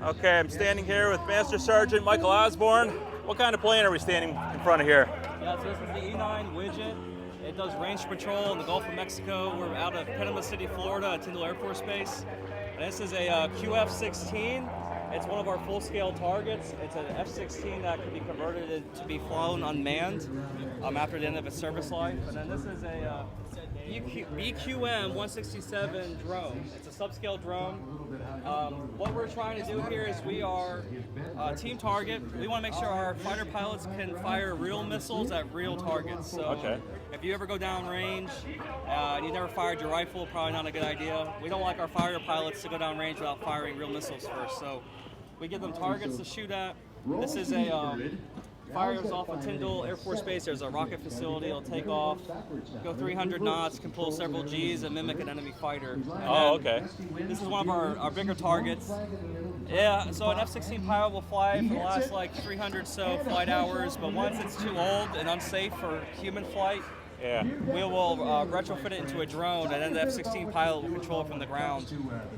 Okay, I'm standing here with Master Sergeant Michael Osborne. What kind of plane are we standing in front of here? Yeah, so this is the E9 widget. It does range patrol in the Gulf of Mexico. We're out of Panama City, Florida at Tyndall Air Force Base. And this is a QF-16. It's one of our full-scale targets. It's an F-16 that can be converted to be flown unmanned after the end of its service life. And then this is a BQM-167 drone. It's a subscale drone. What we're trying to do here is we are team target. We want to make sure our fighter pilots can fire real missiles at real targets. So if you ever go down range and you never fired your rifle, probably not a good idea. We don't like our fighter pilots to go down range without firing real missiles first. So we give them targets to shoot at. This is a fires off of Tyndall Air Force Base. There's a rocket facility. It'll take off, go 300 knots, can pull several Gs and mimic an enemy fighter. This is one of our bigger targets. Yeah, so an F-16 pilot will fly for the last like 300 so flight hours, but once it's too old and unsafe for human flight, we will retrofit it into a drone, and then the F-16 pilot will control it from the ground.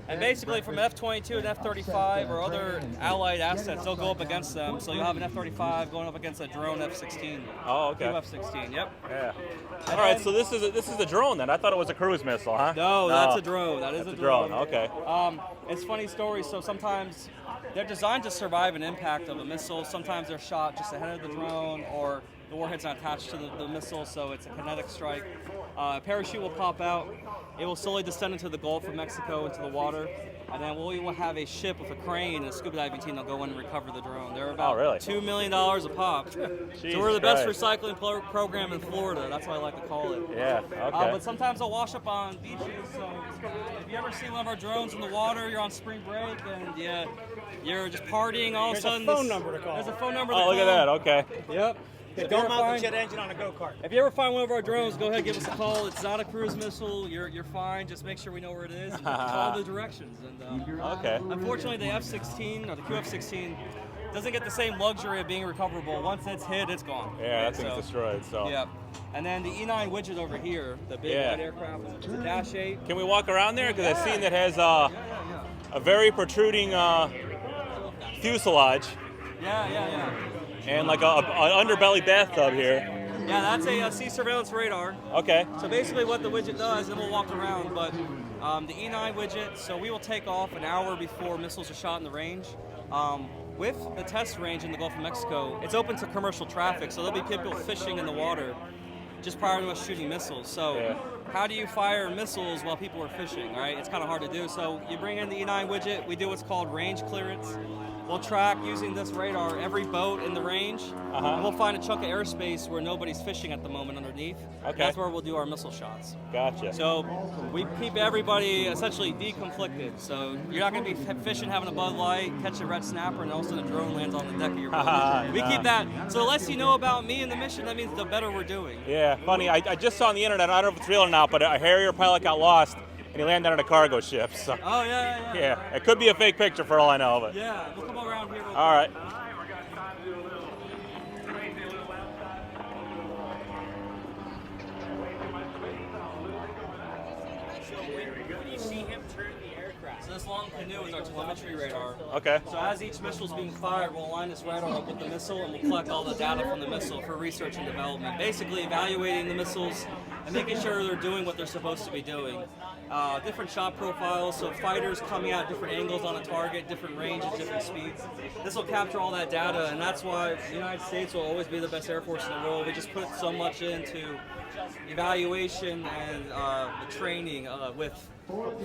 And basically from F-22 and F-35 or other allied assets, they'll go up against them. So you'll have an F-35 going up against a drone F-16. Oh, okay. F-16, yep. Yeah. All right, so this is a drone then. I thought it was a cruise missile, huh? No, that's a drone. That is a drone. Okay. It's funny story. So sometimes they're designed to survive an impact of a missile. Sometimes they're shot just ahead of the drone, or the warhead's not attached to the missile, so it's a kinetic strike. A parachute will pop out. It will slowly descend into the Gulf of Mexico, into the water, and then we will have a ship with a crane and a scuba diving team that'll go in and recover the drone. They're about $2 million a pop. So we're the best recycling program in Florida. That's what I like to call it. Yeah, okay. But sometimes they'll wash up on beaches, so if you ever see one of our drones in the water, you're on spring break, and you're just partying, all of a sudden There's a phone number to call. There's a phone number to call. Oh, look at that, okay. Yep. Don't mount the jet engine on a go-kart. If you ever find one of our drones, go ahead and give us a call. It's not a cruise missile. You're fine. Just make sure we know where it is and follow the directions. And unfortunately, the F-16 or the QF-16 doesn't get the same luxury of being recoverable. Once it's hit, it's gone. Yeah, that thing's destroyed. So. Yeah. And then the E9 widget over here, the big white aircraft, it's a Dash 8. Can we walk around there? Because I've seen that has a very protruding fuselage. Yeah. And like an underbelly bathtub here. Yeah, that's a sea surveillance radar. Okay. So basically what the widget does, and we'll walk around, but the E9 widget, so we will take off an hour before missiles are shot in the range. With the test range in the Gulf of Mexico, it's open to commercial traffic, so there'll be people fishing in the water just prior to us shooting missiles. So how do you fire missiles while people are fishing, right? It's kind of hard to do. So you bring in the E9 widget, we do what's called range clearance. We'll track, using this radar, every boat in the range, and we'll find a chunk of airspace where nobody's fishing at the moment underneath. Okay. That's where we'll do our missile shots. Gotcha. So we keep everybody essentially deconflicted. So you're not going to be fishing, having a Bud Light, catch a red snapper, and all of a sudden a drone lands on the deck of your boat. We keep that. So the less you know about me and the mission, that means the better we're doing. Yeah, funny. I just saw on the internet, I don't know if it's real or not, but a Harrier pilot got lost. And he landed on a cargo ship. So. Oh, yeah. Yeah, it could be a fake picture for all I know. But. Yeah, we'll come around here. All right. When you see him turn the aircraft. So this long canoe is our telemetry radar. Okay. So as each missile is being fired, we'll line this radar up with the missile, and we'll collect all the data from the missile for research and development. Basically evaluating the missiles and making sure they're doing what they're supposed to be doing. Different shot profiles, so fighters coming out different angles on a target, different ranges, different speeds. This will capture all that data, and that's why the United States will always be the best Air Force in the world. We just put so much into evaluation and the training with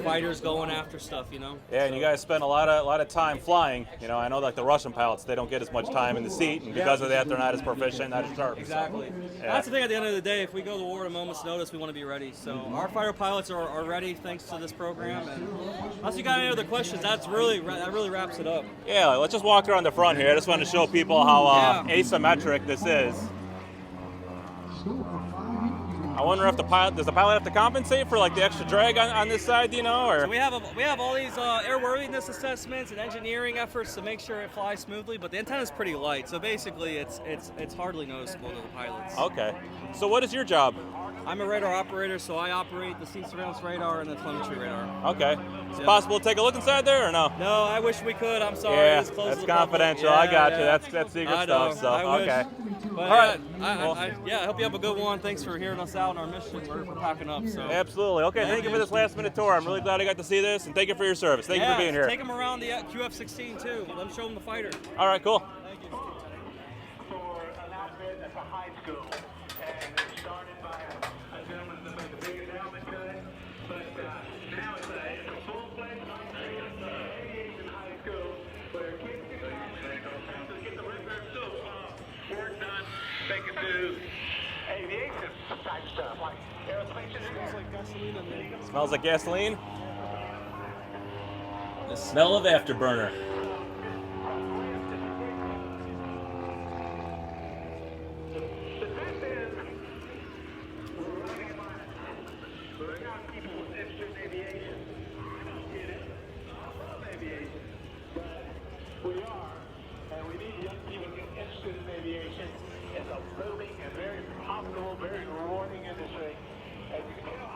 fighters going after stuff, you know. Yeah, and you guys spend a lot of time flying. You know, I know like the Russian pilots, they don't get as much time in the seat, and because of that, they're not as proficient, not as sharp. Exactly. That's the thing. At the end of the day, if we go to war at a moment's notice, we want to be ready. So our fighter pilots are ready thanks to this program. And unless you got any other questions, that really wraps it up. Yeah, let's just walk around the front here. I just wanted to show people how asymmetric this is. I wonder if does the pilot have to compensate for like the extra drag on this side, do you know? Or? So we have all these airworthiness assessments and engineering efforts to make sure it flies smoothly, but the antenna is pretty light, so basically it's hardly noticeable to the pilots. Okay. So what is your job? I'm a radar operator, so I operate the sea surveillance radar and the telemetry radar. Okay. Is it Yeah. possible to take a look inside there or no? No, I wish we could. I'm sorry. Yeah, It's closed that's to the public. confidential. Yeah, I got you. yeah. That's secret I know. stuff. So I wish. okay. But All right. I hope you have a good one. Thanks for hearing us out on our mission. We're packing up. So. Absolutely. Okay. Thank you for this last minute tour. I'm really glad I got to see this, and thank you for your service. Thank you for being here. Take them around the QF-16 too. Let them show them the fighter. All right. Cool. Thank you. For an outfit at the high school, and it started by a gentleman that made the biggest helmet cut, but now it's a full-fledged aviation high school where kids can get the regular work done. They can do aviation type stuff like aerospace engineering. Smells like gasoline. The smell of afterburner. We are, and we need young people to get interested in aviation. It's a booming and very profitable, very rewarding industry. As you can tell,